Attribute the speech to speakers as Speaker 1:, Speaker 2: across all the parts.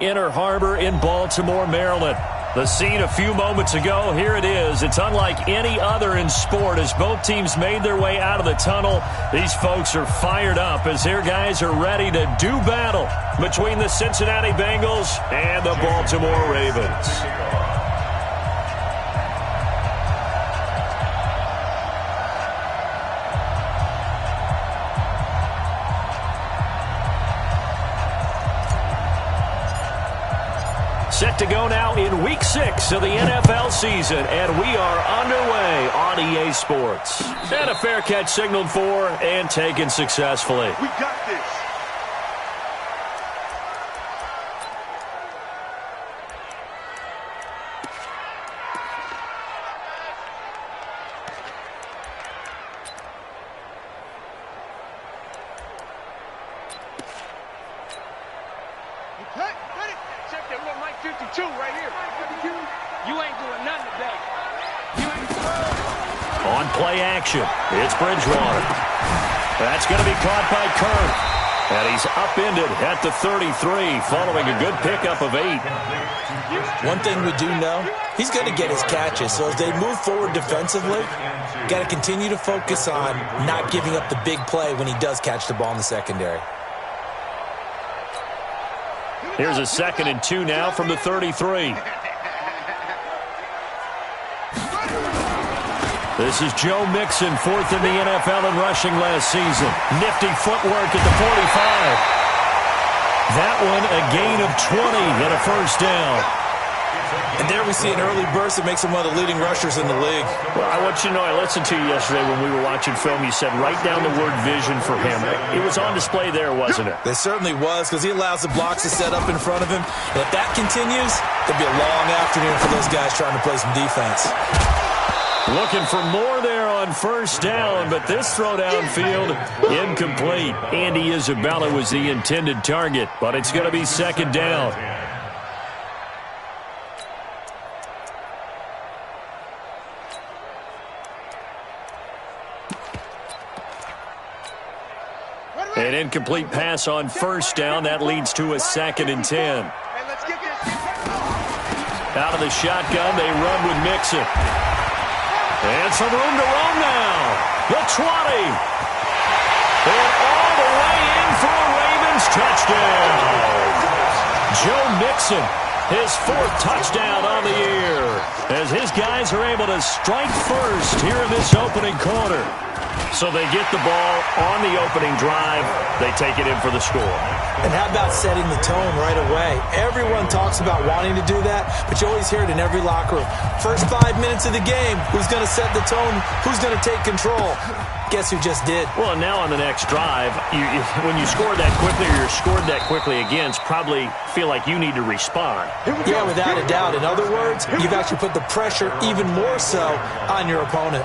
Speaker 1: Inner Harbor in Baltimore, Maryland. The scene a few moments ago, here it is. It's unlike any other in sport as both teams made their way out of the tunnel. These folks are fired up as their guys are ready to do battle between the Cincinnati Bengals and the Baltimore Ravens. Set to go now in Week 6 of the NFL season, and we are underway on EA Sports. And a fair catch signaled for and taken successfully.
Speaker 2: We got this.
Speaker 1: On play action, it's Bridgewater. That's going to be caught by Kirk. And he's upended at the 33 following a good pickup of 8.
Speaker 3: One thing we do know, he's going to get his catches. So as they move forward defensively, got to continue to focus on not giving up the big play when he does catch the ball in the secondary.
Speaker 1: Here's a 2nd and 2 now from the 33. This is Joe Mixon, 4th in the NFL in rushing last season. Nifty footwork at the 45. That one a gain of 20 and a first down.
Speaker 3: And there we see an early burst that makes him one of the leading rushers in the league.
Speaker 1: Well, I want you to know, I listened to you yesterday when we were watching film. You said write down the word vision for him. It was on display there, wasn't it?
Speaker 3: It certainly was, because he allows the blocks to set up in front of him. And if that continues, it'll be a long afternoon for those guys trying to play some defense.
Speaker 1: Looking for more there on first down, but this throw downfield incomplete. Andy Isabella was the intended target, but it's going to be 2nd down. An incomplete pass on first down. That leads to a 2nd and 10. Out of the shotgun, they run with Mixon. And some room to roam now. The 20. And all the way in for a Ravens touchdown. Joe Mixon, his 4th touchdown on the year, as his guys are able to strike first here in this opening quarter. So they get the ball on the opening drive. They take it in for the score.
Speaker 3: And how about setting the tone right away? Everyone talks about wanting to do that, but you always hear it in every locker room. First 5 minutes of the game, who's going to set the tone? Who's going to take control? Guess who just did?
Speaker 1: Well, now on the next drive, when you score that quickly or you're scored that quickly against, probably feel like you need to respond.
Speaker 3: Yeah, without a doubt. In other words, you've actually put the pressure even more so on your opponent.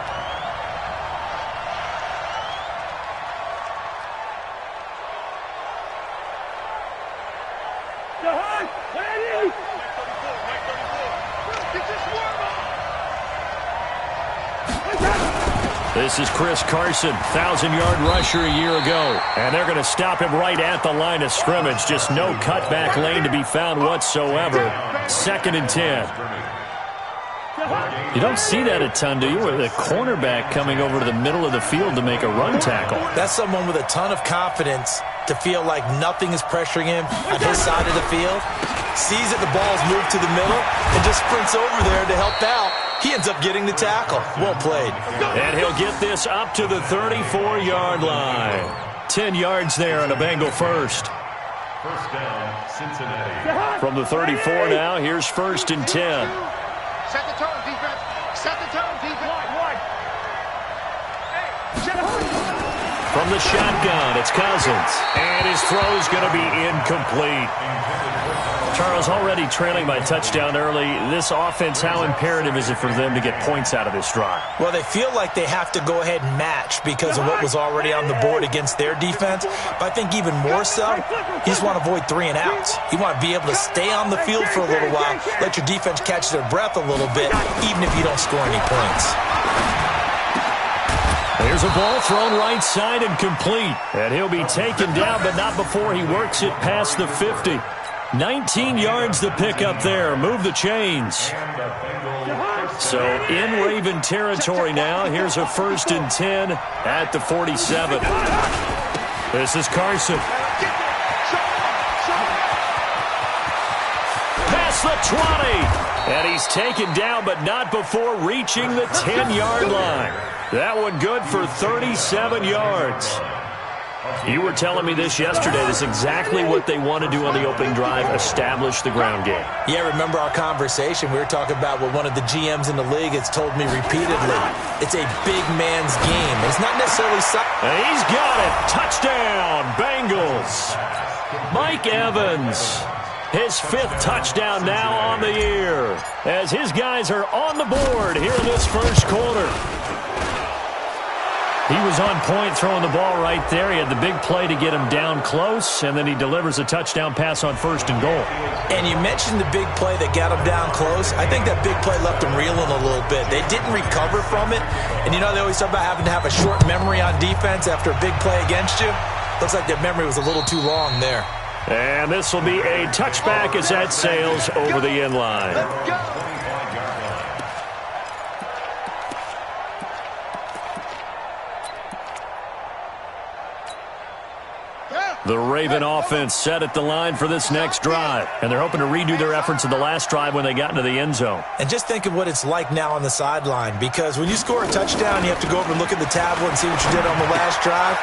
Speaker 1: This is Chris Carson, 1,000-yard rusher a year ago. And they're going to stop him right at the line of scrimmage. Just no cutback lane to be found whatsoever. 2nd and 10. You don't see that a ton, do you? With a cornerback coming over to the middle of the field to make a run tackle.
Speaker 3: That's someone with a ton of confidence to feel like nothing is pressuring him on his side of the field. Sees that the ball's moved to the middle and just sprints over there to help out. He ends up getting the tackle. Well played.
Speaker 1: And he'll get this up to the 34-yard line. 10 yards there on a Bengal first.
Speaker 2: First down, Cincinnati.
Speaker 1: From the 34 now, here's 1st and 10.
Speaker 4: Set the tone, defense. Set the tone, defense.
Speaker 1: From the shotgun, it's Cousins. And his throw is going to be incomplete. Charles, already trailing by touchdown early. This offense, how imperative is it for them to get points out of this drive?
Speaker 3: Well, they feel like they have to go ahead and match because of what was already on the board against their defense. But I think even more so, you just want to avoid 3 and outs. You want to be able to stay on the field for a little while, let your defense catch their breath a little bit, even if you don't score any points.
Speaker 1: There's a ball thrown right side and complete. And he'll be taken down, but not before he works it past the 50. 19 yards to pick up there. Move the chains. So in Raven territory now. Here's a 1st and 10 at the 47. This is Carson. Past the 20. And he's taken down, but not before reaching the 10-yard line. That one good for 37 yards. You were telling me this yesterday. This is exactly what they want to do on the opening drive, establish the ground game.
Speaker 3: Yeah, remember our conversation? We were talking about what one of the GMs in the league has told me repeatedly. It's a big man's game. It's not necessarily...
Speaker 1: And he's got it. Touchdown, Bengals. Mike Evans, his 5th touchdown now on the year, as his guys are on the board here in this first quarter. He was on point throwing the ball right there. He had the big play to get him down close, and then he delivers a touchdown pass on 1st and goal.
Speaker 3: And you mentioned the big play that got him down close. I think that big play left him reeling a little bit. They didn't recover from it. And you know, they always talk about having to have a short memory on defense after a big play against you. Looks like their memory was a little too long there.
Speaker 1: And this will be a touchback as that sails over the end line. The Raven offense set at the line for this next drive, and they're hoping to redo their efforts in the last drive when they got into the end zone.
Speaker 3: And just think of what it's like now on the sideline, because when you score a touchdown, you have to go over and look at the tablet and see what you did on the last drive.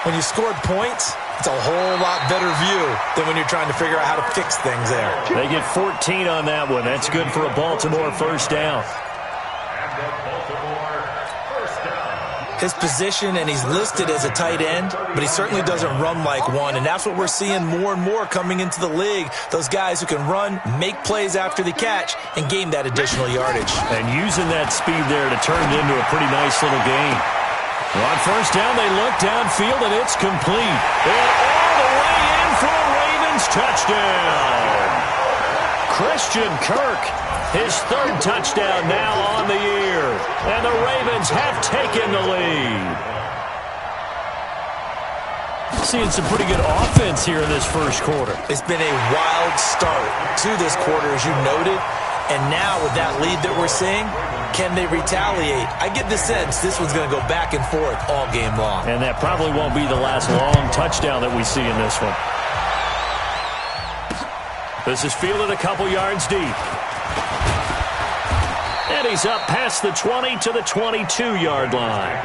Speaker 3: When you scored points, it's a whole lot better view than when you're trying to figure out how to fix things there.
Speaker 1: They get 14 on that one. That's good for a Baltimore first down.
Speaker 3: His position, and he's listed as a tight end, but he certainly doesn't run like one, and that's what we're seeing more and more coming into the league. Those guys who can run, make plays after the catch, and gain that additional yardage.
Speaker 1: And using that speed there to turn it into a pretty nice little gain. On first down, they look downfield, and it's complete. And all the way in for a Ravens touchdown. Christian Kirk, his 3rd touchdown now on the year. And the Ravens have taken the lead. Seeing some pretty good offense here in this first quarter.
Speaker 3: It's been a wild start to this quarter, as you noted. And now with that lead that we're seeing, can they retaliate? I get the sense this one's going to go back and forth all game long.
Speaker 1: And that probably won't be the last long touchdown that we see in this one. This is fielded a couple yards deep. And he's up past the 20 to the 22-yard line.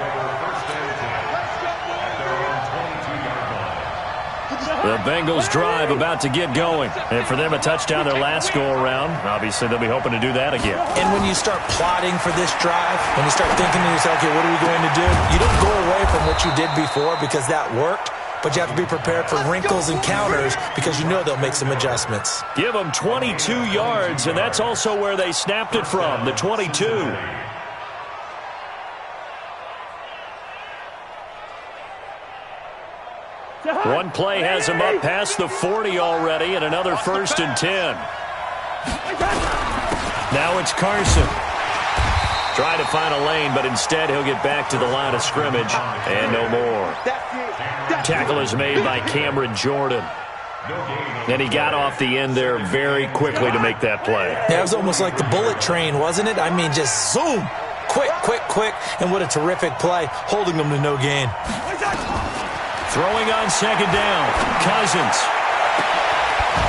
Speaker 1: The Bengals drive about to get going. And for them, a touchdown their last go-around. Obviously, they'll be hoping to do that again.
Speaker 3: And when you start plotting for this drive, when you start thinking to yourself, okay, what are we going to do? You don't go away from what you did before because that worked. But you have to be prepared for wrinkles and counters because you know they'll make some adjustments.
Speaker 1: Give them 22 yards, and that's also where they snapped it from, the 22. One play has him up past the 40 already, and another 1st and 10. Now it's Carson. Try to find a lane, but instead he'll get back to the line of scrimmage, and no more. Tackle is made by Cameron Jordan. And he got off the end there very quickly to make that play.
Speaker 3: Yeah, it was almost like the bullet train, wasn't it? I mean, just zoom. Quick, quick, quick. And what a terrific play, holding them to no gain.
Speaker 1: Throwing on 2nd down. Cousins.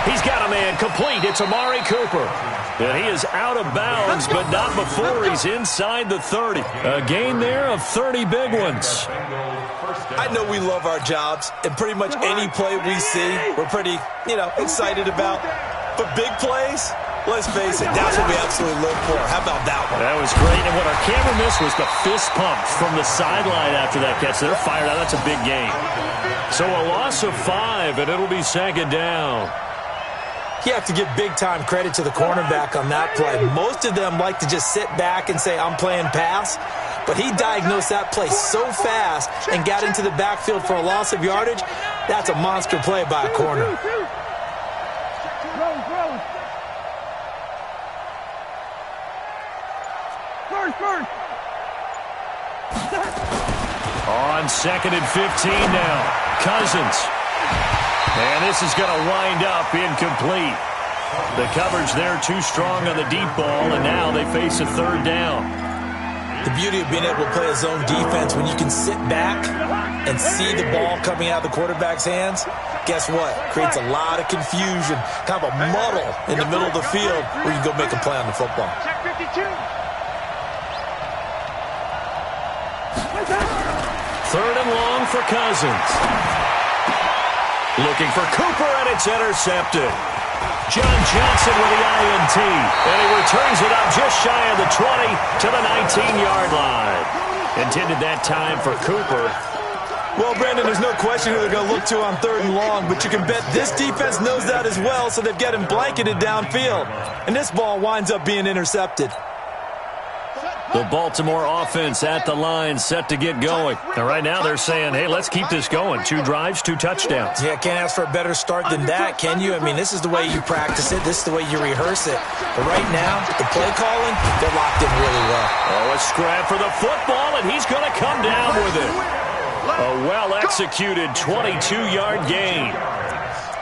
Speaker 1: He's got a man complete. It's Amari Cooper. And he is out of bounds, but not before he's inside the 30. A gain there of 30 big ones.
Speaker 3: I know we love our jobs, and pretty much any play we see, we're pretty, excited about. But big plays, let's face it, that's what we absolutely live for. How about that one?
Speaker 1: That was great, and what our camera missed was the fist pump from the sideline after that catch. They're fired out. That's a big gain. So a loss of 5, and it'll be 2nd down.
Speaker 3: You have to give big-time credit to the cornerback on that play. Most of them like to just sit back and say, I'm playing pass. But he diagnosed that play so fast and got into the backfield for a loss of yardage. That's a monster play by a corner.
Speaker 1: On 2nd and 15 now. Cousins. And this is going to wind up incomplete. The coverage there too strong on the deep ball, and now they face a third down.
Speaker 3: The beauty of being able to play a zone defense, when you can sit back and see the ball coming out of the quarterback's hands, guess what? Creates a lot of confusion, kind of a muddle in the middle of the field where you can go make a play on the football.
Speaker 1: Third and long for Cousins. Looking for Cooper, and it's intercepted. John Johnson with the INT, and he returns it up just shy of the 20 to the 19-yard line. Intended that time for Cooper.
Speaker 3: Well, Brandon, there's no question who they're going to look to on third and long, but you can bet this defense knows that as well, so they've got him blanketed downfield. And this ball winds up being intercepted.
Speaker 1: The Baltimore offense at the line, set to get going. And right now they're saying, hey, let's keep this going. 2 drives, 2 touchdowns.
Speaker 3: Yeah, can't ask for a better start than that, can you? I mean, this is the way you practice it. This is the way you rehearse it. But right now, the play calling, they're locked in really well.
Speaker 1: Oh, a scrap for the football, and he's going to come down with it. A well-executed 22-yard gain.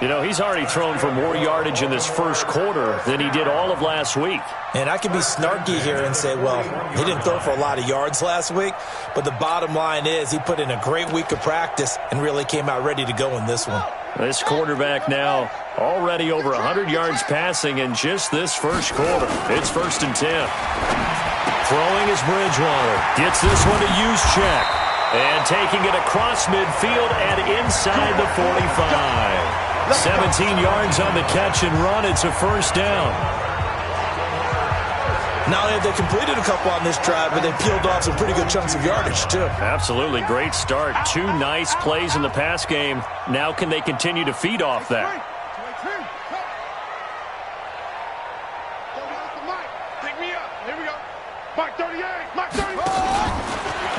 Speaker 1: You know, he's already thrown for more yardage in this first quarter than he did all of last week.
Speaker 3: And I could be snarky here and say, well, he didn't throw for a lot of yards last week, but the bottom line is he put in a great week of practice and really came out ready to go in this one.
Speaker 1: This quarterback now already over 100 yards passing in just this first quarter. It's 1st and 10. Throwing is Bridgewater. Gets this one to Juszczyk. And taking it across midfield and inside the 45. 17 yards on the catch and run. It's a first down.
Speaker 3: Not only have they completed a couple on this drive, but they peeled off some pretty good chunks of yardage, too.
Speaker 1: Absolutely. Great start. 2 nice plays in the pass game. Now can they continue to feed off that?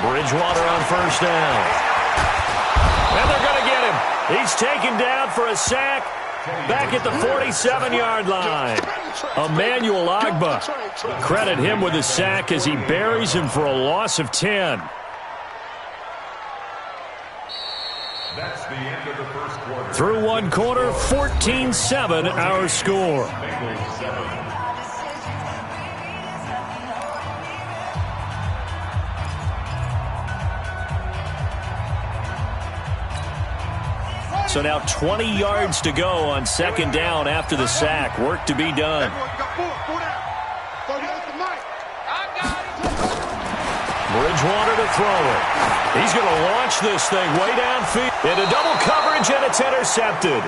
Speaker 1: Bridgewater on first down. And they're going to get him. He's taken down for a sack back at the 47-yard line. Emmanuel Ogbah. Credit him with a sack as he buries him for a loss of 10.
Speaker 2: That's the end of the first quarter.
Speaker 1: Through one quarter, 14-7 our score. So now 20 yards to go on second down after the sack. Work to be done. Bridgewater to throw it. He's going to launch this thing way downfield. Into double coverage, and it's intercepted.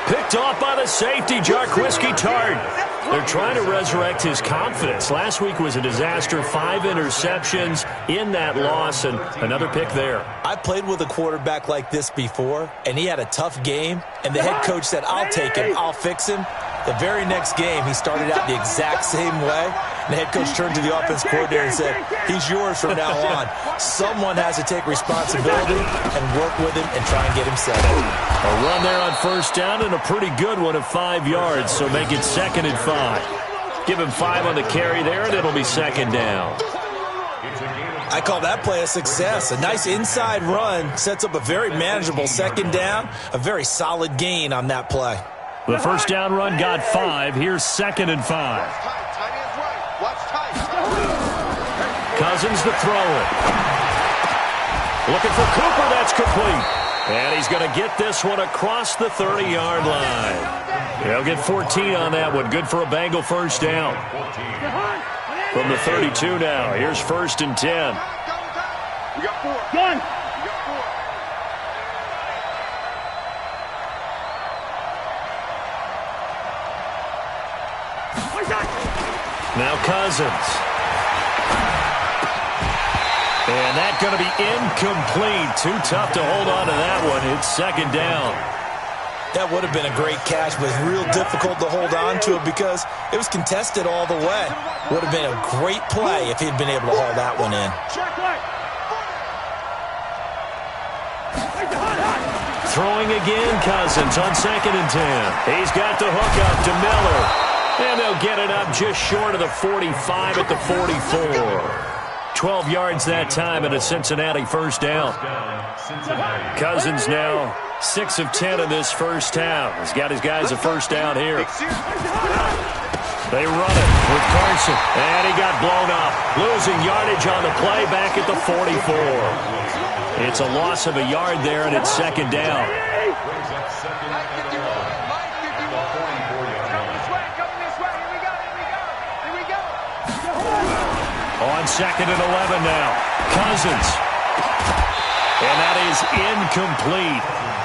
Speaker 1: Picked off by the safety, Jarquiski Tart. They're trying to resurrect his confidence. Last week was a disaster. 5 interceptions in that loss, and another pick there.
Speaker 3: I played with a quarterback like this before, and he had a tough game, and the head coach said, I'll take him, I'll fix him. The very next game, he started out the exact same way. And the head coach turned to the offense coordinator and said, he's yours from now on. Someone has to take responsibility and work with him and try and get him set up.
Speaker 1: A run there on first down and a pretty good one of 5 yards, so make it 2nd and 5. Give him 5 on the carry there, and it'll be second down.
Speaker 3: I call that play a success. A nice inside run sets up a very manageable second down, a very solid gain on that play.
Speaker 1: The first down run got 5. Here's 2nd and 5. Cousins to throw it. Looking for Cooper. That's complete. And he's going to get this one across the 30-yard line. He'll get 14 on that one. Good for a Bengal first down. From the 32 now. Here's 1st and 10.
Speaker 4: We got 4. Gun.
Speaker 1: Now Cousins. And that's going to be incomplete. Too tough to hold on to that one. It's second down.
Speaker 3: That would have been a great catch, but it's real difficult to hold on to it because it was contested all the way. Would have been a great play if he'd been able to haul that one in.
Speaker 1: Throwing again, Cousins on 2nd and 10. He's got the hook up to Miller. And they'll get it up just short of the 45 at the 44. 12 yards that time and a Cincinnati first down. Cousins now 6 of 10 in this first half. He's got his guys a first down here. They run it with Carson, and he got blown up. Losing yardage on the play back at the 44. It's a loss of a yard there, and it's second down. On second and 11 now. Cousins. And that is incomplete.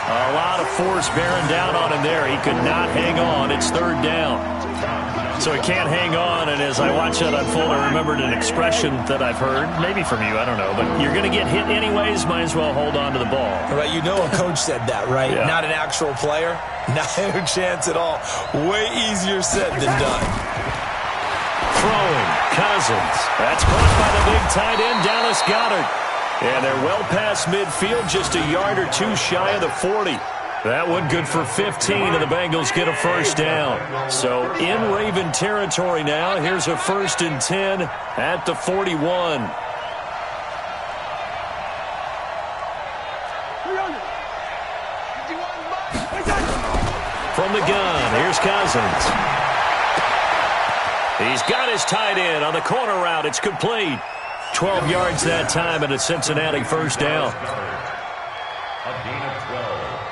Speaker 1: A lot of force bearing down on him there. He could not hang on. It's third down. So he can't hang on, and as I watch that unfold, I remembered an expression that I've heard, maybe from you, I don't know, but you're going to get hit anyways, might as well hold on to the ball.
Speaker 3: Right, you know a coach said that, right?
Speaker 1: Yeah.
Speaker 3: Not an actual player. Not a chance at all. Way easier said than done.
Speaker 1: Throwing, Cousins. That's caught by the big tight end, Dallas Goedert. And they're well past midfield, just a yard or two shy of the 40. That one good for 15, and the Bengals get a first down. So in Raven territory now. Here's a 1st and 10 at the 41. From the gun, here's Cousins. He's got his tight end on the corner route. It's complete. 12 yards that time, and a Cincinnati first down.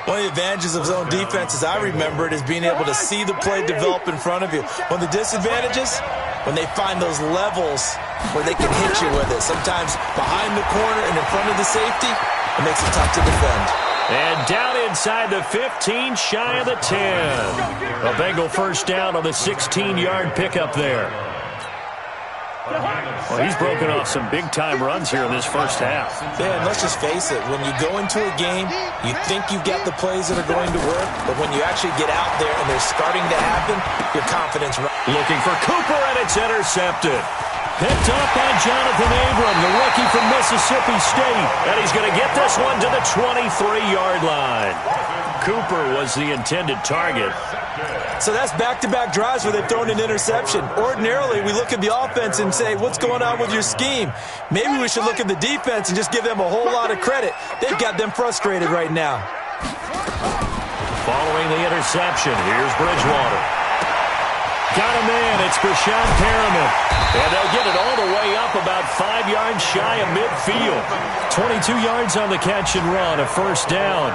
Speaker 3: One of the advantages of zone defense, as I remember it, is being able to see the play develop in front of you. One of the disadvantages, when they find those levels where they can hit you with it. Sometimes behind the corner and in front of the safety, it makes it tough to defend.
Speaker 1: And down inside the 15, shy of the 10. A Bengal first down on the 16-yard pickup there. Well, he's broken off some big-time runs here in this first half.
Speaker 3: Yeah, and let's just face it. When you go into a game, you think you've got the plays that are going to work, but when you actually get out there and they're starting to happen, your confidence...
Speaker 1: Looking for Cooper, and it's intercepted. Picked up by Jonathan Abram, the rookie from Mississippi State. And he's going to get this one to the 23-yard line. Cooper was the intended target.
Speaker 3: So that's back-to-back drives where they've thrown an interception. Ordinarily, we look at the offense and say, what's going on with your scheme? Maybe we should look at the defense and just give them a whole lot of credit. They've got them frustrated right now.
Speaker 1: Following the interception, here's Bridgewater. Got a man, it's Brashad Perriman. And they'll get it all the way up about 5 yards shy of midfield. 22 yards on the catch and run, a first down.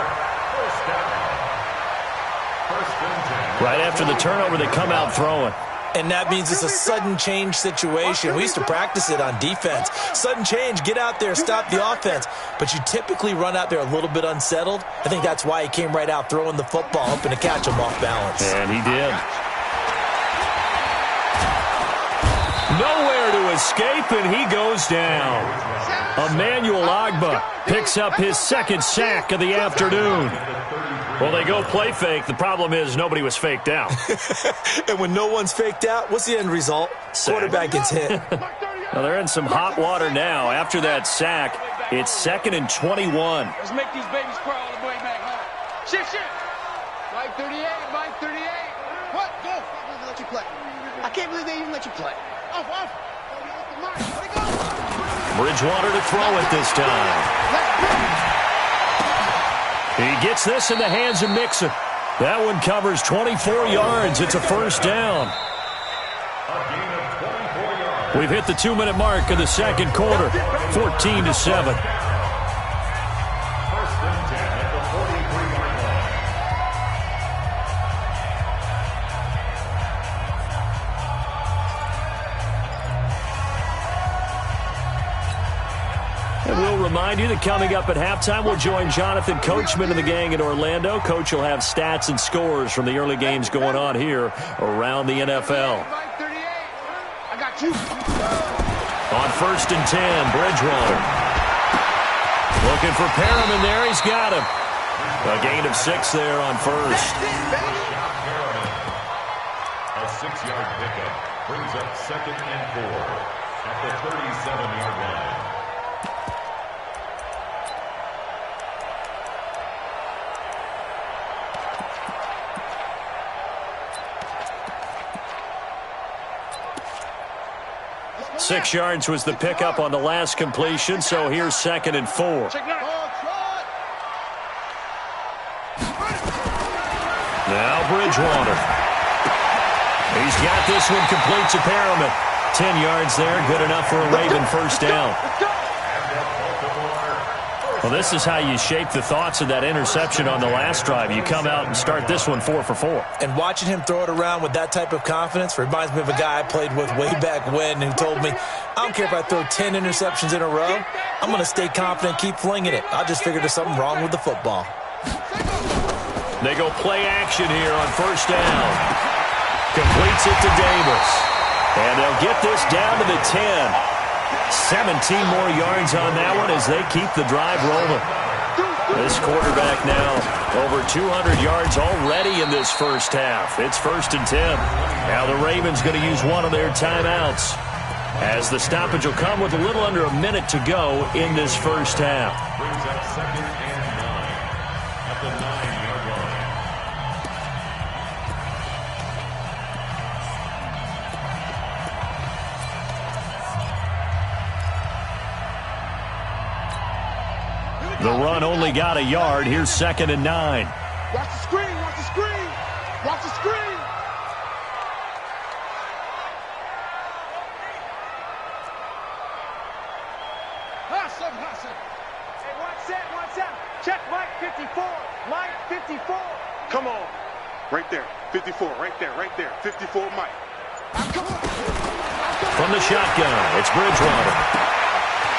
Speaker 1: Right after the turnover, they come out throwing.
Speaker 3: And that means it's a sudden change situation. We used to practice it on defense. Sudden change, get out there, stop the offense. But you typically run out there a little bit unsettled. I think that's why he came right out throwing the football, hoping to catch him off balance.
Speaker 1: And he did. Nowhere to escape, and he goes down. Emmanuel Ogbah picks up his second sack of the afternoon. Well, they go play fake. The problem is nobody was faked out.
Speaker 3: And when no one's faked out, what's the end result? Quarterback gets hit.
Speaker 1: Well, they're in some hot water now. After that sack, it's 2nd and 21.
Speaker 4: Let's make these babies crawl all the way back home. Shift. Mike 38, Mike 38. What? Go. I can't believe they let you play. I can't believe they even let you play. Off.
Speaker 1: Bridgewater to throw it this time. He gets this in the hands of Mixon. That one covers 24 yards. It's a first down. We've hit the 2-minute mark of the second quarter. 14-7. And we'll remind you that coming up at halftime, we'll join Jonathan Coachman and the gang in Orlando. Coach will have stats and scores from the early games going on here around the NFL.
Speaker 4: I got you.
Speaker 1: On 1st and 10, Bridgewater. Looking for Perriman there. He's got him. A gain of 6 there on first.
Speaker 2: A 6-yard pickup brings up 2nd and 4 at the 37-yard line.
Speaker 1: Six yards was the pickup on the last completion, so here's 2nd and 4. Now Bridgewater. He's got this one complete to Perriman. 10 yards there, good enough for a Raven first down. Well, this is how you shape the thoughts of that interception on the last drive. You come out and start this one 4 for 4.
Speaker 3: And watching him throw it around with that type of confidence reminds me of a guy I played with way back when who told me, I don't care if I throw 10 interceptions in a row, I'm going to stay confident, keep flinging it. I just figured there's something wrong with the football.
Speaker 1: They go play action here on first down. Completes it to Davis. And they'll get this down to the 10. 17 more yards on that one as they keep the drive rolling. This quarterback now over 200 yards already in this first half. It's 1st and 10. Now the Ravens going to use one of their timeouts, as the stoppage will come with a little under a minute to go in this first half.
Speaker 2: Brings up 2nd and 9 at the 9-yard line.
Speaker 1: The run only got a yard. Here's 2nd and 9.
Speaker 4: Watch the screen, watch the screen, watch the screen. Hustle. Hey, watch that. Check Mike 54. Mike 54.
Speaker 5: Come on. Right there. 54. Right there. 54 Mike.
Speaker 4: Come on.
Speaker 1: From the shotgun, it's Bridgewater.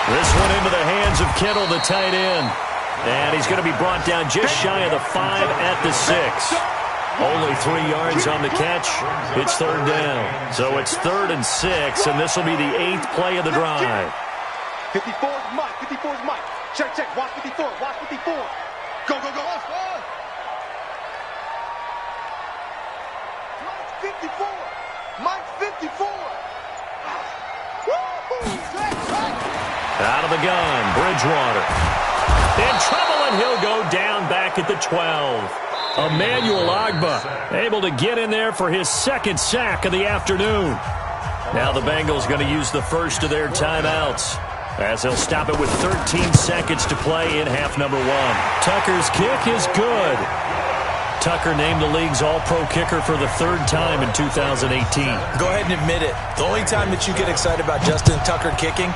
Speaker 1: This one into the hands of Kittle, the tight end. And he's going to be brought down just shy of the 5 at the 6. Only 3 yards on the catch. It's 3rd down. So it's 3rd and 6, and this will be the 8th play of the drive.
Speaker 5: 54 is Mike. 54 is Mike. Check. Watch 54. Watch 54. Go.
Speaker 4: Mike 54. Mike 54. Woo-hoo.
Speaker 1: Out of the gun, Bridgewater. In trouble, and he'll go down back at the 12. Emmanuel Ogbah able to get in there for his 2nd sack of the afternoon. Now the Bengals going to use the first of their timeouts, as they'll stop it with 13 seconds to play in half number 1. Tucker's kick is good. Tucker named the league's all-pro kicker for the 3rd time in 2018.
Speaker 3: Go ahead and admit it. The only time that you get excited about Justin Tucker kicking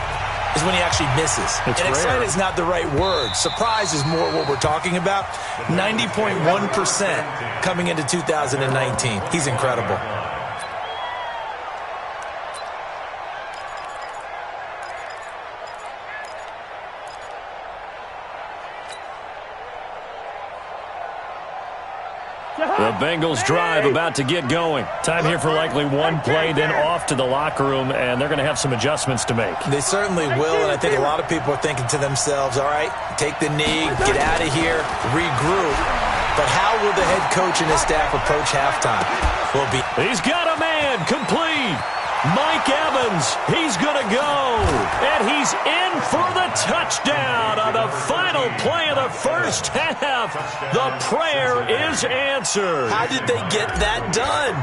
Speaker 3: is when he actually misses.
Speaker 1: It's
Speaker 3: and
Speaker 1: rare.
Speaker 3: excited is not the right word. Surprise is more what we're talking about. 90.1% coming into 2019. He's incredible.
Speaker 1: The Bengals drive about to get going. Time here for likely one play, then off to the locker room, and they're going to have some adjustments to make.
Speaker 3: They certainly will, and I think a lot of people are thinking to themselves, all right, take the knee, get out of here, regroup. But how will the head coach and his staff approach halftime?
Speaker 1: He's got a man, complete. Mike Evans, he's going to go. And he's in for the touchdown on the final play of the first half. The prayer is answered.
Speaker 3: How did they get that done?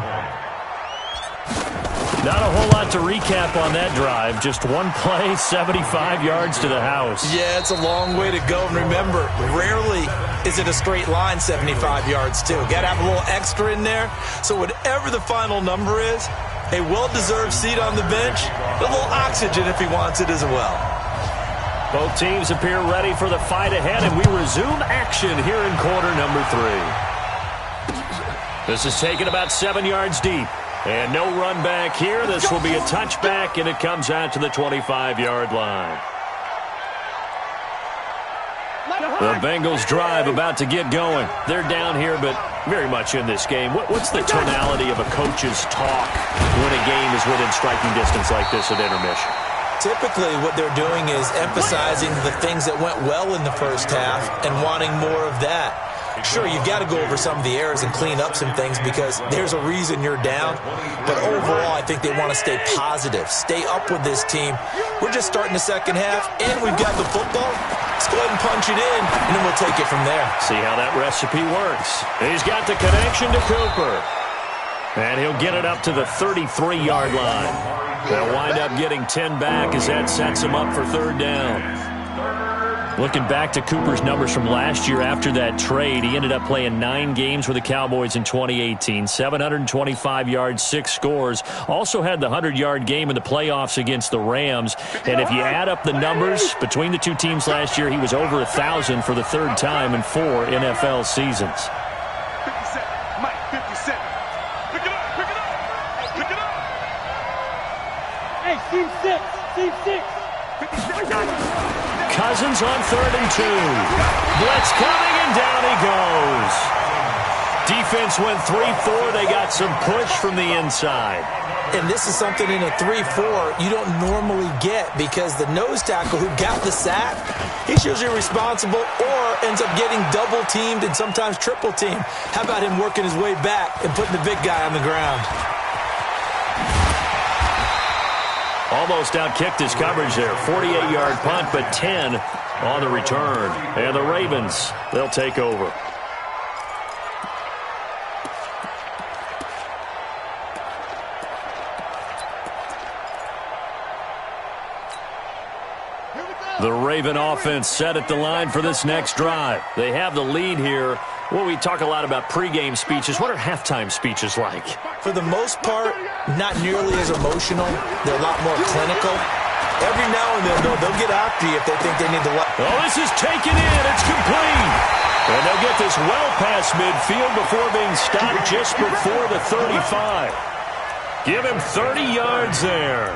Speaker 1: Not a whole lot to recap on that drive. Just one play, 75 yards to the house.
Speaker 3: Yeah, it's a long way to go. And remember, rarely is it a straight line 75 yards, too. Got to have a little extra in there. So whatever the final number is, a well-deserved seat on the bench, a little oxygen if he wants it as well.
Speaker 1: Both teams appear ready for the fight ahead, and we resume action here in quarter number 3. This is taken about 7 yards deep. And no run back here. This will be a touchback, and it comes out to the 25-yard line. The Bengals drive about to get going. They're down here, but very much in this game. What's the tonality of a coach's talk when a game is within striking distance like this at intermission?
Speaker 3: Typically, what they're doing is emphasizing the things that went well in the first half and wanting more of that. Sure, you've got to go over some of the errors and clean up some things because there's a reason you're down. But overall, I think they want to stay positive, stay up with this team. We're just starting the second half, and we've got the football. Let's go ahead and punch it in, and then we'll take it from there.
Speaker 1: See how that recipe works. He's got the connection to Cooper. And he'll get it up to the 33-yard line. They'll wind up getting 10 back as that sets him up for 3rd down. Looking back to Cooper's numbers from last year after that trade, he ended up playing 9 games with the Cowboys in 2018, 725 yards, 6 scores. Also had the 100-yard game in the playoffs against the Rams. And if you add up the numbers between the two teams last year, he was over 1,000 for the third time in 4 NFL seasons.
Speaker 5: 57, Mike, 57. Pick it up, pick it up. Pick it up.
Speaker 6: Hey, C6.
Speaker 1: Cousins on 3rd and 2. Blitz coming, and down he goes. Defense went 3-4. They got some push from the inside.
Speaker 3: And this is something in a 3-4 you don't normally get, because the nose tackle who got the sack, he's usually responsible or ends up getting double-teamed and sometimes triple-teamed. How about him working his way back and putting the big guy on the ground?
Speaker 1: Almost outkicked his coverage there. 48-yard punt, but 10 on the return. And the Ravens, they'll take over. The Raven offense set at the line for this next drive. They have the lead here. Well, we talk a lot about pregame speeches. What are halftime speeches like?
Speaker 3: For the most part, not nearly as emotional. They're a lot more clinical. Every now and then, though, they'll get after you if they think they need to.
Speaker 1: Oh, this is taken in. It's complete. And they'll get this well past midfield before being stopped just before the 35. Give him 30 yards there.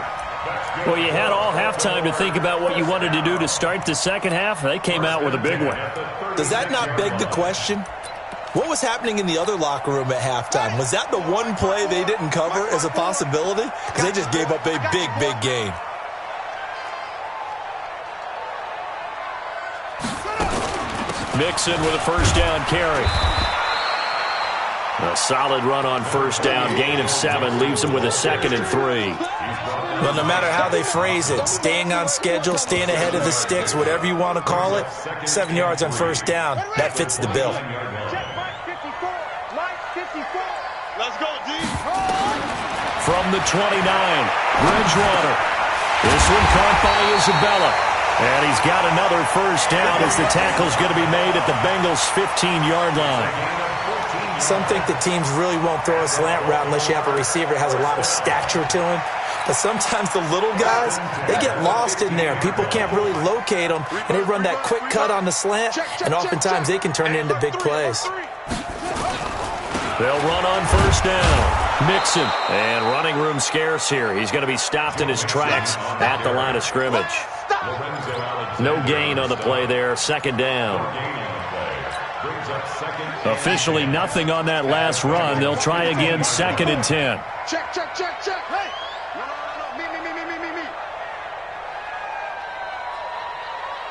Speaker 1: Well, you had all halftime to think about what you wanted to do to start the second half. They came out with a big one.
Speaker 3: Does that not beg the question? What was happening in the other locker room at halftime? Was that the one play they didn't cover as a possibility? Because they just gave up a big, big gain.
Speaker 1: Mixon with a first down carry. A solid run on first down. Gain of 7 leaves him with a 2nd and 3.
Speaker 3: Well, no matter how they phrase it, staying on schedule, staying ahead of the sticks, whatever you want to call it, 7 yards on first down, that fits the bill.
Speaker 5: Let's go, D.
Speaker 1: From the 29, Bridgewater. This one caught by Isabella. And he's got another first down as the tackle's going to be made at the Bengals' 15-yard line.
Speaker 3: Some think the teams really won't throw a slant route unless you have a receiver that has a lot of stature to him. But sometimes the little guys, they get lost in there. People can't really locate them, and they run that quick cut on the slant, and oftentimes they can turn it into big plays.
Speaker 1: They'll run on first down. Mixon, and running room scarce here. He's going to be stopped in his tracks at the line of scrimmage. No gain on the play there. 2nd down. Officially nothing on that last run. They'll try again, 2nd and 10.
Speaker 4: Check. Hey. No. Me.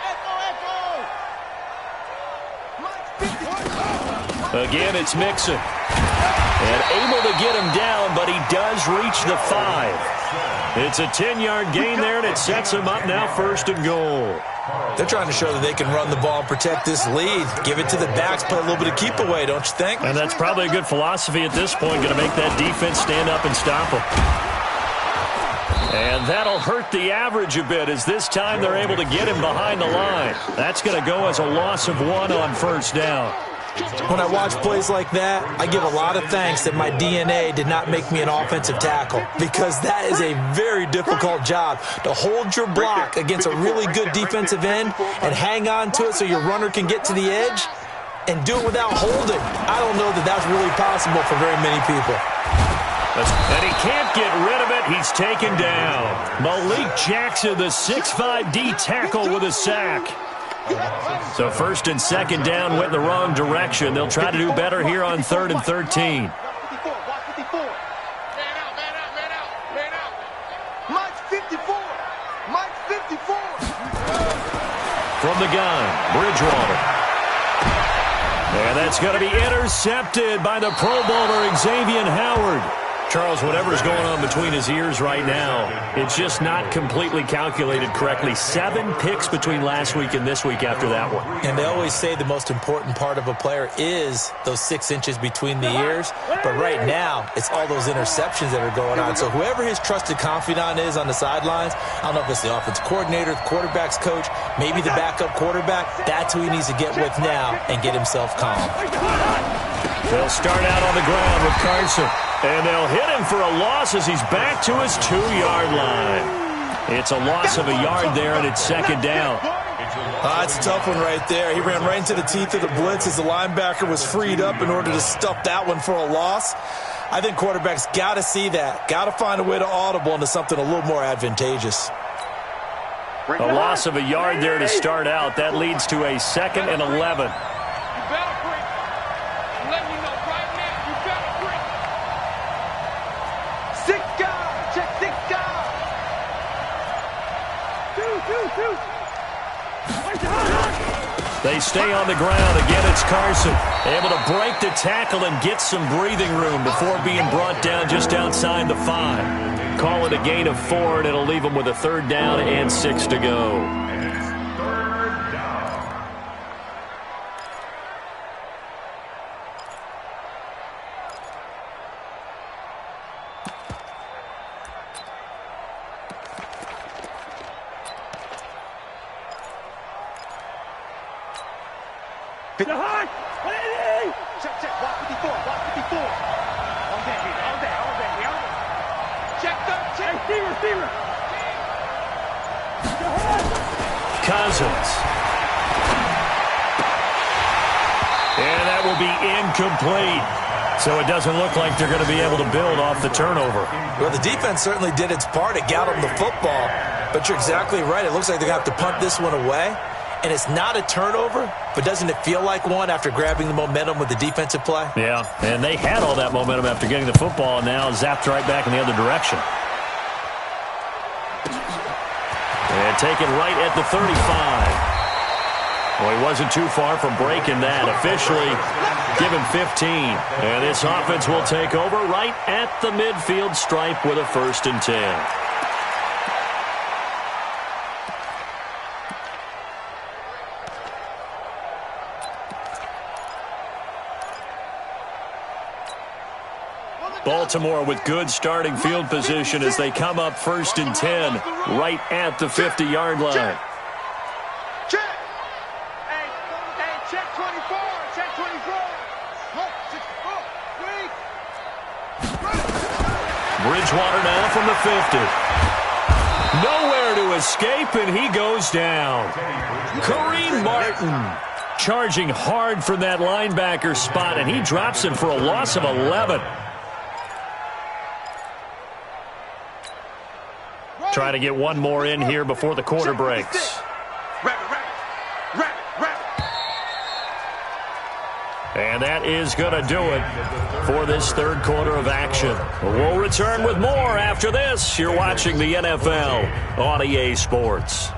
Speaker 4: Echo.
Speaker 1: Again, it's Mixon. And able to get him down, but he does reach the 5. It's a 10-yard gain there, and it sets him up now 1st and goal.
Speaker 3: They're trying to show that they can run the ball and protect this lead. Give it to the backs, play a little bit of keep away, don't you think?
Speaker 1: And that's probably a good philosophy at this point, going to make that defense stand up and stop them. And that'll hurt the average a bit, as this time they're able to get him behind the line. That's going to go as a loss of 1 on first down.
Speaker 3: When I watch plays like that, I give a lot of thanks that my DNA did not make me an offensive tackle, because that is a very difficult job, to hold your block against a really good defensive end and hang on to it so your runner can get to the edge and do it without holding. I don't know that that's really possible for very many people.
Speaker 1: And he can't get rid of it. He's taken down. Malik Jackson, the 6'5" D tackle, with a sack. So 1st and 2nd down went the wrong direction. They'll try to do better here on 3rd and 13.
Speaker 4: Man out. Mike's 54.
Speaker 1: From the gun, Bridgewater. And that's going to be intercepted by the Pro Bowler Xavier Howard. Charles, whatever's going on between his ears right now, it's just not completely calculated correctly. 7 picks between last week and this week after that one.
Speaker 3: And they always say the most important part of a player is those 6 inches between the ears. But right now, it's all those interceptions that are going on. So whoever his trusted confidant is on the sidelines, I don't know if it's the offensive coordinator, the quarterback's coach, maybe the backup quarterback, that's who he needs to get with now and get himself calm.
Speaker 1: They'll start out on the ground with Carson. And they'll hit him for a loss as he's back to his 2-yard line. It's a loss of a yard there, and it's second down.
Speaker 3: It's a tough one right there. He ran right into the teeth of the blitz as the linebacker was freed up in order to stuff that one for a loss. I think quarterbacks got to see that. Got to find a way to audible into something a little more advantageous.
Speaker 1: A loss of a yard there to start out. That leads to a 2nd and 11. They stay on the ground. Again, it's Carson. Able to break the tackle and get some breathing room before being brought down just outside the 5. Call it a gain of 4, and it'll leave them with a 3rd down and 6 to go.
Speaker 5: Check, watch 54, watch 54. On that, baby. Check.
Speaker 6: Receiver.
Speaker 1: Cousins. And that will be incomplete. So it doesn't look like they're going to be able to build off the turnover.
Speaker 3: Well, the defense certainly did its part. It got them the football. But you're exactly right. It looks like they're going to have to punt this one away. And it's not a turnover, but doesn't it feel like one after grabbing the momentum with the defensive play?
Speaker 1: Yeah, and they had all that momentum after getting the football, and now zapped right back in the other direction. And taken right at the 35. Well, he wasn't too far from breaking that. Officially given 15. And this offense will take over right at the midfield stripe with a 1st and 10. Baltimore with good starting field position as they come up 1st and 10 right at the 50-yard line.
Speaker 5: Check. Hey, check 24. Check 24.
Speaker 1: Bridgewater now from the 50. Nowhere to escape, and he goes down. Kareem Martin charging hard from that linebacker spot, and he drops him for a loss of 11. Try to get one more in here before the quarter breaks. And that is going to do it for this 3rd quarter of action. We'll return with more after this. You're watching the NFL on EA Sports.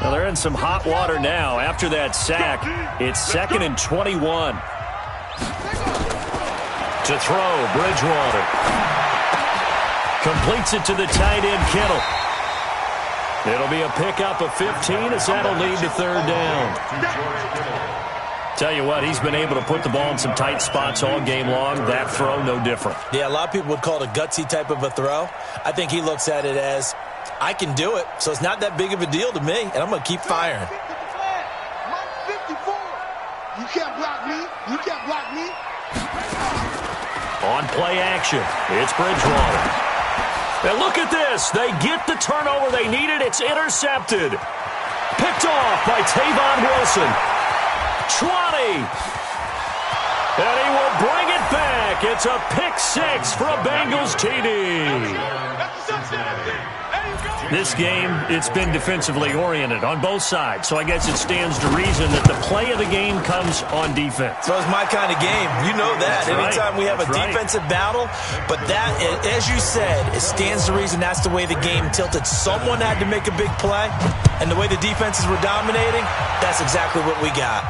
Speaker 1: Well, they're in some hot water now. After that sack, it's 2nd and 21. To throw, Bridgewater. Completes it to the tight end, Kittle. It'll be a pickup of 15 as that'll lead to 3rd down. Tell you what, he's been able to put the ball in some tight spots all game long. That throw, no different.
Speaker 3: Yeah, a lot of people would call it a gutsy type of a throw. I think he looks at it as, I can do it, so it's not that big of a deal to me, and I'm going to keep firing.
Speaker 5: 54. You can't block me. You can't block me.
Speaker 1: On play action, it's Bridgewater. And look at this. They get the turnover they needed. It's intercepted. Picked off by Tavon Wilson. 20. And he will bring it back. It's a pick 6 for a Bengals TD. This game, it's been defensively oriented on both sides, so I guess it stands to reason that the play of the game comes on defense.
Speaker 3: So it's my kind of game. You know that.
Speaker 1: That's
Speaker 3: Anytime
Speaker 1: right.
Speaker 3: we have a
Speaker 1: That's
Speaker 3: defensive battle, but that, as you said, it stands to reason that's the way the game tilted. Someone had to make a big play, and the way the defenses were dominating, that's exactly what we got.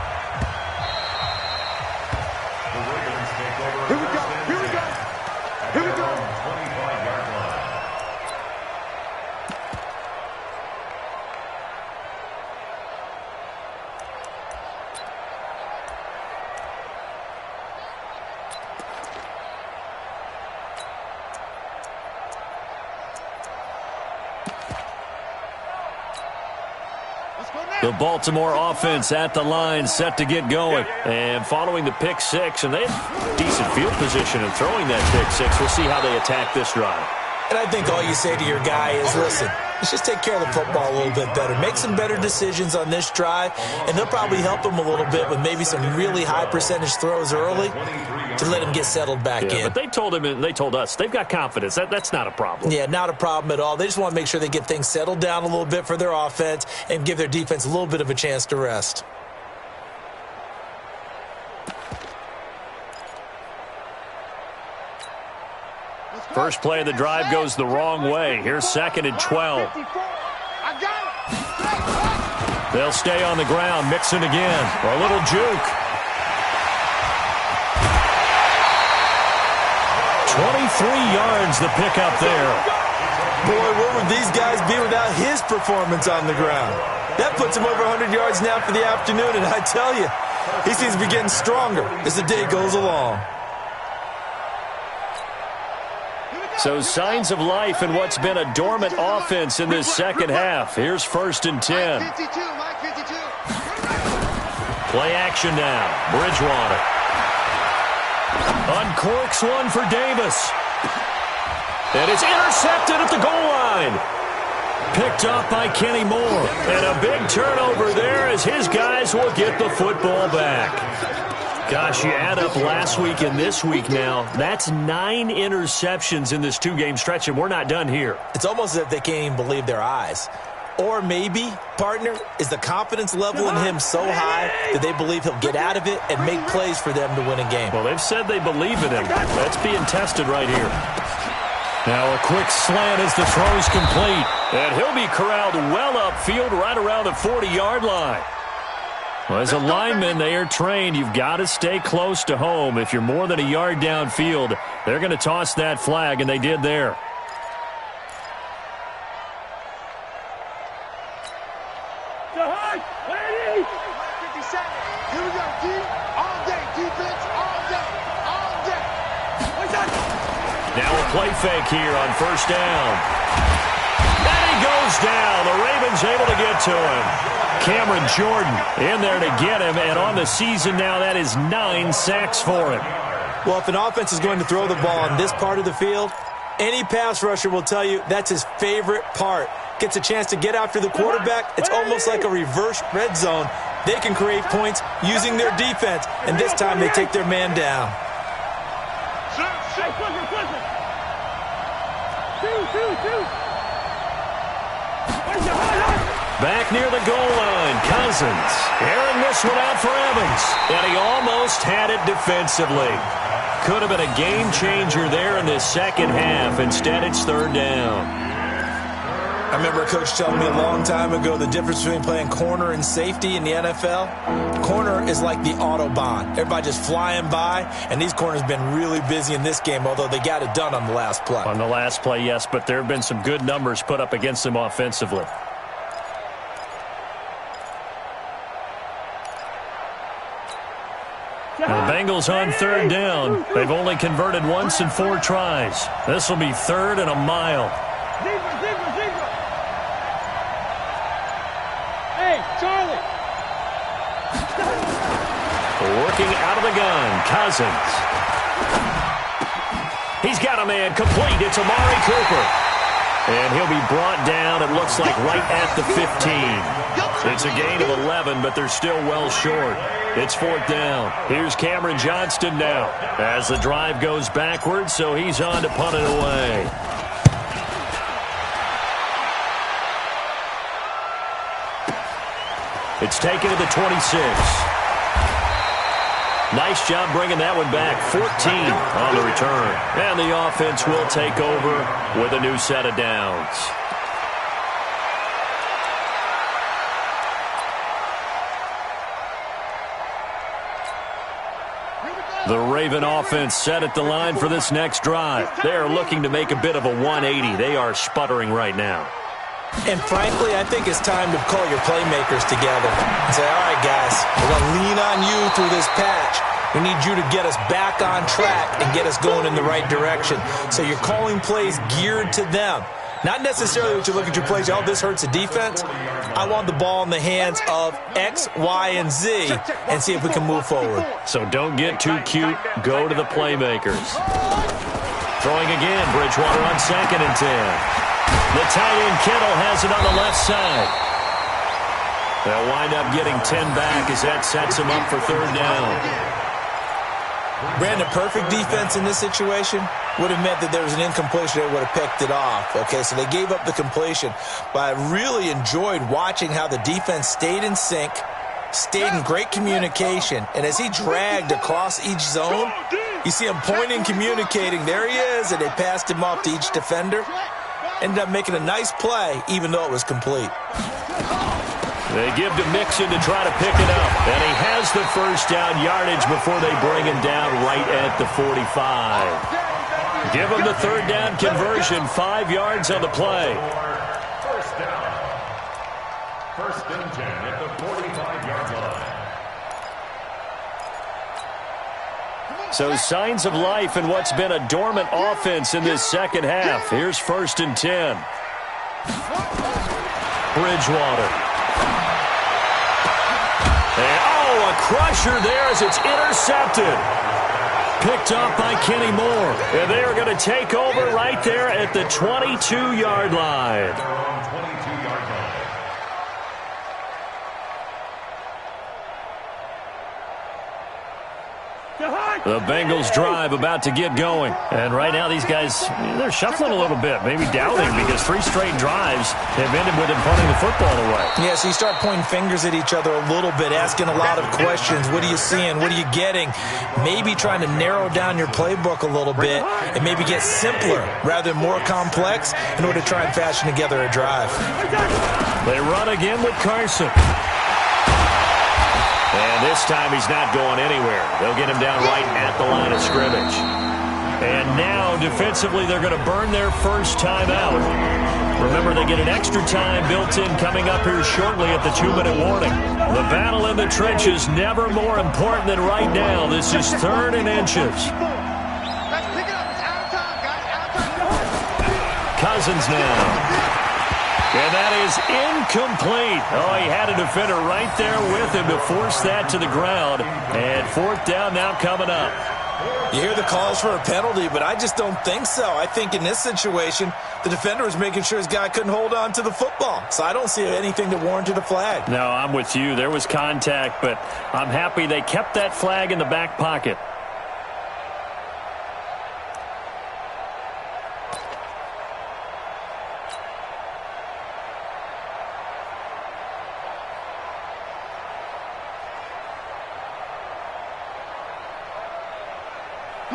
Speaker 1: The Baltimore offense at the line, set to get going. And following the pick six, and they have decent field position in throwing that pick six. We'll see how they attack this drive.
Speaker 3: And I think all you say to your guy is, listen, let's just take care of the football a little bit better. Make some better decisions on this drive, and they'll probably help him a little bit with maybe some really high percentage throws early to let him get settled back in.
Speaker 1: But they told him, and they told us, they've got confidence. That's not a problem.
Speaker 3: Yeah, not a problem at all. They just want to make sure they get things settled down a little bit for their offense and give their defense a little bit of a chance to rest.
Speaker 1: First play of the drive goes the wrong way. Here's 2nd and 12. They'll stay on the ground. Mixon again. A little juke. 23 yards the pickup there.
Speaker 3: Boy, where would these guys be without his performance on the ground? That puts him over 100 yards now for the afternoon, and I tell you, he seems to be getting stronger as the day goes along.
Speaker 1: So signs of life in what's been a dormant offense in this second half. Here's 1st and 10. Play action now. Bridgewater. Uncorks one for Davis. And it's intercepted at the goal line. Picked up by Kenny Moore. And a big turnover there as his guys will get the football back. Gosh, you add up last week and this week now, that's 9 interceptions in this 2-game stretch, and we're not done here.
Speaker 3: It's almost as if they can't even believe their eyes. Or maybe, partner, is the confidence level in him so high that they believe he'll get out of it and make plays for them to win a game.
Speaker 1: Well, they've said they believe in him. That's being tested right here. Now a quick slant as the throw's complete. And he'll be corralled well upfield right around the 40-yard line. Well, as a lineman, they are trained. You've got to stay close to home. If you're more than a yard downfield, they're going to toss that flag, and they did there. Now a play fake here on 1st down. And he goes down. The Ravens able to get to him. Cameron Jordan in there to get him, and on the season now, that is 9 sacks for him.
Speaker 3: Well, if an offense is going to throw the ball on this part of the field, any pass rusher will tell you that's his favorite part. Gets a chance to get after the quarterback. It's almost like a reverse red zone. They can create points using their defense, and this time they take their man down.
Speaker 1: Back near the goal line, Cousins airing this one out for Evans, and he almost had it defensively. Could have been a game changer there in this second half. Instead, it's 3rd down.
Speaker 3: I remember a coach telling me a long time ago the difference between playing corner and safety in the NFL. Corner is like the Autobahn. Everybody just flying by, and these corners have been really busy in this game, although they got it done on the last play.
Speaker 1: On the last play, yes, but there have been some good numbers put up against them offensively. The Bengals on 3rd down. They've only converted once in 4 tries. This will be 3rd and a mile.
Speaker 6: Hey, Charlie.
Speaker 1: Working out of the gun, Cousins. He's got a man complete. It's Amari Cooper. And he'll be brought down, it looks like, right at the 15. It's a gain of 11, but they're still well short. It's 4th down. Here's Cameron Johnston now as the drive goes backwards, so he's on to punt it away. It's taken to the 26. Nice job bringing that one back. 14 on the return. And the offense will take over with a new set of downs. The Raven offense set at the line for this next drive. They are looking to make a bit of a 180. They are sputtering right now.
Speaker 3: And frankly, I think it's time to call your playmakers together and say, all right, guys, we're going to lean on you through this patch. We need you to get us back on track and get us going in the right direction. So you're calling plays geared to them. Not necessarily what you look at your plays, oh, this hurts the defense. I want the ball in the hands of X, Y, and Z and see if we can move forward.
Speaker 1: So don't get too cute. Go to the playmakers. Throwing again, Bridgewater on 2nd and 10. The tight end Kittle has it on the left side. They'll wind up getting 10 back as that sets them up for 3rd down.
Speaker 3: Brandon, perfect defense in this situation would have meant that there was an incompletion. They would have picked it off. Okay, so they gave up the completion. But I really enjoyed watching how the defense stayed in sync, stayed in great communication. And as he dragged across each zone, you see him pointing, communicating. There he is, and they passed him off to each defender. Ended up making a nice play, even though it was complete.
Speaker 1: They give to Mixon to try to pick it up. And he has the 1st down yardage before they bring him down right at the 45. Give him the 3rd down conversion, 5 yards on the play.
Speaker 2: 1st down. 1st and 10 at the 45-yard line.
Speaker 1: So signs of life in what's been a dormant offense in this second half. Here's 1st and 10. Bridgewater. And, a crusher there as it's intercepted. Picked up by Kenny Moore. And they are going to take over right there at the 22-yard line. The Bengals drive about to get going. And right now these guys, they're shuffling a little bit, maybe doubting, because 3 straight drives have ended with them punting the football away.
Speaker 3: Yeah, so you start pointing fingers at each other a little bit, asking a lot of questions. What are you seeing? What are you getting? Maybe trying to narrow down your playbook a little bit and maybe get simpler rather than more complex in order to try and fashion together a drive.
Speaker 1: They run again with Carson. And this time he's not going anywhere. They'll get him down right at the line of scrimmage. And now, defensively, they're going to burn their first timeout. Remember, they get an extra time built in coming up here shortly at the 2-minute warning. The battle in the trenches never more important than right now. This is 3rd and inches. Cousins now. And that is incomplete. Oh, he had a defender right there with him to force that to the ground. And 4th down now coming up.
Speaker 3: You hear the calls for a penalty, but I just don't think so. I think in this situation, the defender was making sure his guy couldn't hold on to the football. So I don't see anything that warranted a flag.
Speaker 1: No, I'm with you. There was contact, but I'm happy they kept that flag in the back pocket.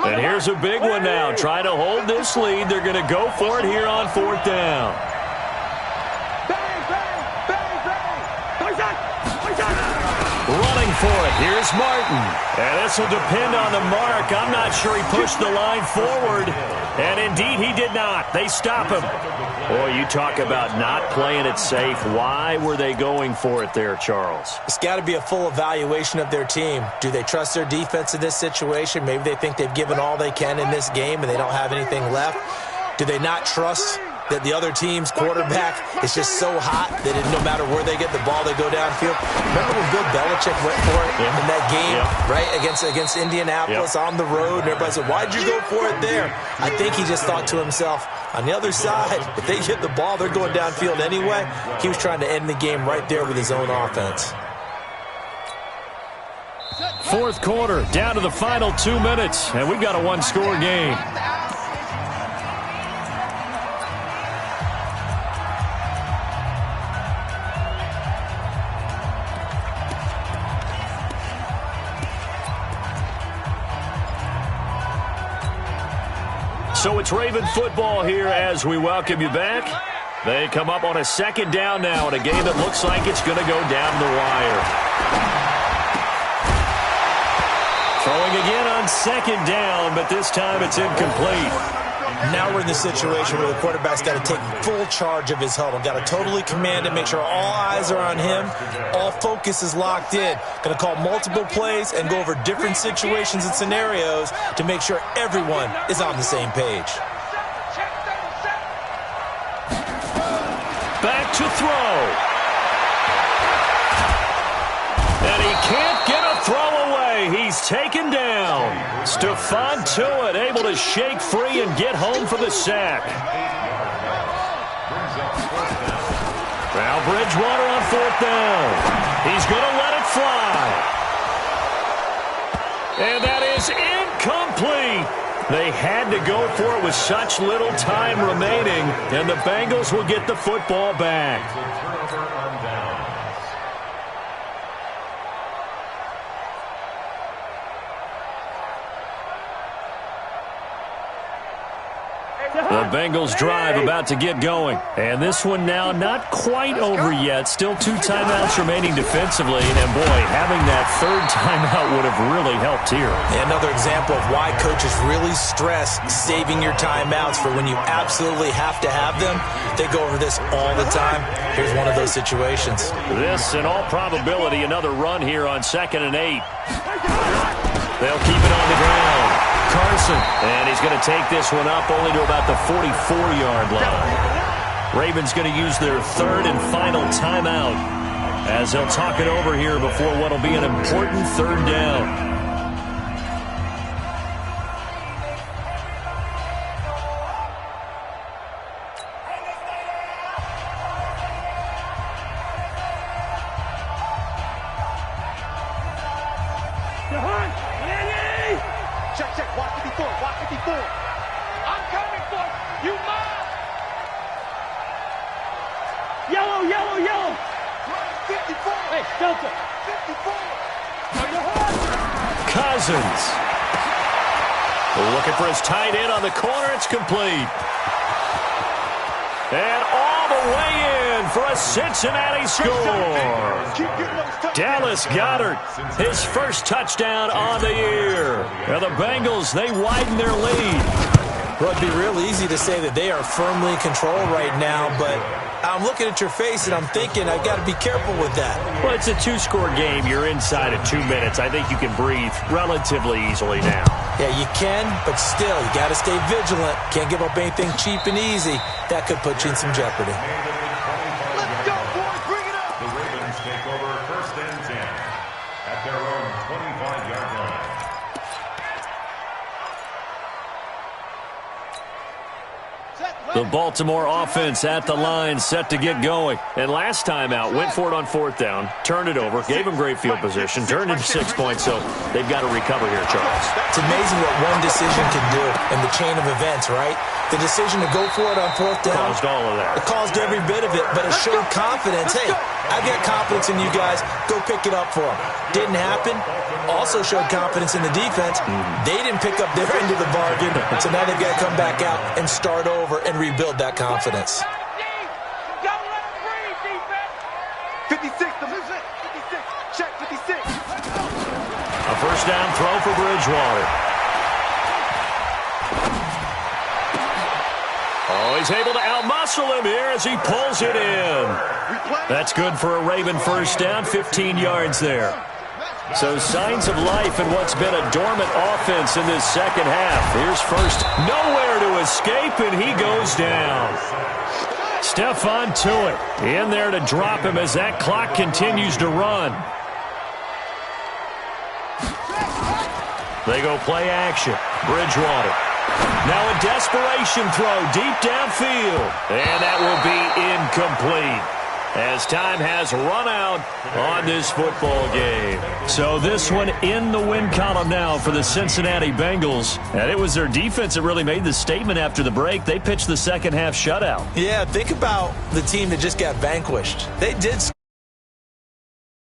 Speaker 1: And here's a big one now. Trying to hold this lead. They're going to go for it here on 4th down. Running for it. Here's Martin. And this will depend on the mark. I'm not sure he pushed the line forward. And indeed, he did not. They stop him. Boy, you talk about not playing it safe. Why were they going for it there, Charles?
Speaker 3: It's got to be a full evaluation of their team. Do they trust their defense in this situation? Maybe they think they've given all they can in this game and they don't have anything left. Do they not trust that the other team's quarterback is just so hot that no matter where they get the ball, they go downfield? Remember when Bill Belichick went for it in that game, right, against Indianapolis on the road, and everybody said, why'd you go for it there? I think he just thought to himself, on the other side, if they get the ball, they're going downfield anyway. He was trying to end the game right there with his own offense.
Speaker 1: 4th quarter, down to the final 2 minutes, and we've got a 1-score game. So it's Raven football here as we welcome you back. They come up on a 2nd down now in a game that looks like it's going to go down the wire. Throwing again on 2nd down, but this time it's incomplete.
Speaker 3: Now we're in the situation where the quarterback's got to take full charge of his huddle. Got to totally command it, make sure all eyes are on him. All focus is locked in. Going to call multiple plays and go over different situations and scenarios to make sure everyone is on the same page.
Speaker 1: back to throw. And he can't get a throw away. He's taken down. Stephon Tuitt able to shake free and get home for the sack. Now Bridgewater on 4th down. He's going to let it fly. And that is incomplete. They had to go for it with such little time remaining, and the Bengals will get the football back. The Bengals drive about to get going. And this one now not quite over yet. Still 2 timeouts remaining defensively. And, boy, having that 3rd timeout would have really helped here.
Speaker 3: Another example of why coaches really stress saving your timeouts for when you absolutely have to have them. They go over this all the time. Here's one of those situations.
Speaker 1: This, in all probability, another run here on 2nd and 8. They'll keep it on the ground. Carson, and he's going to take this one up only to about the 44-yard line. Ravens going to use their 3rd and final timeout as they'll talk it over here before what will be an important 3rd down.
Speaker 5: Check. Watch 54. Watch 54.
Speaker 4: I'm coming for you. Mom.
Speaker 6: Yellow.
Speaker 5: 54.
Speaker 6: Hey, Delta.
Speaker 5: 54.
Speaker 1: Cousins. Looking for his tight end on the corner. It's complete. And all the way in for a Cincinnati score. Dallas Goedert, his first touchdown on the year. Now the Bengals, they widen their lead.
Speaker 3: Well, it'd be real easy to say that they are firmly in control right now, but I'm looking at your face and I'm thinking I've got to be careful with that.
Speaker 1: Well, it's a 2-score game. You're inside of 2 minutes. I think you can breathe relatively easily now.
Speaker 3: Yeah, you can, but still, you got to stay vigilant. Can't give up anything cheap and easy. That could put you in some jeopardy.
Speaker 5: Let's go, boys. Bring it up.
Speaker 2: The Ravens take over 1st and 10 at their own 25-yard line.
Speaker 1: The Baltimore offense at the line, set to get going. And last time out, went for it on 4th down, turned it over, gave them great field position, turned into 6 points, so they've got to recover here, Charles.
Speaker 3: It's amazing what one decision can do in the chain of events, right? The decision to go for it on 4th down.
Speaker 1: Caused all of that.
Speaker 3: It caused every bit of it, but it showed confidence. Hey, I got confidence in you guys. Go pick it up for them. Didn't happen. Also showed confidence in the defense. They didn't pick up their end of the bargain, so now they've got to come back out and start over and rebuild that confidence.
Speaker 5: 56. 56. Check 56.
Speaker 1: A 1st down throw for Bridgewater. Oh, he's able to outmuscle him here as he pulls it in. That's good for a Raven 1st down, 15 yards there. So signs of life in what's been a dormant offense in this 2nd half. Here's first, nowhere to escape, and he goes down. Stephon Tuitt in there to drop him as that clock continues to run. They go play action. Bridgewater. Now a desperation throw deep downfield. And that will be incomplete, as time has run out on this football game. So this one in the win column now for the Cincinnati Bengals. And it was their defense that really made the statement after the break. They pitched the 2nd half shutout.
Speaker 3: Yeah, think about the team that just got vanquished. They did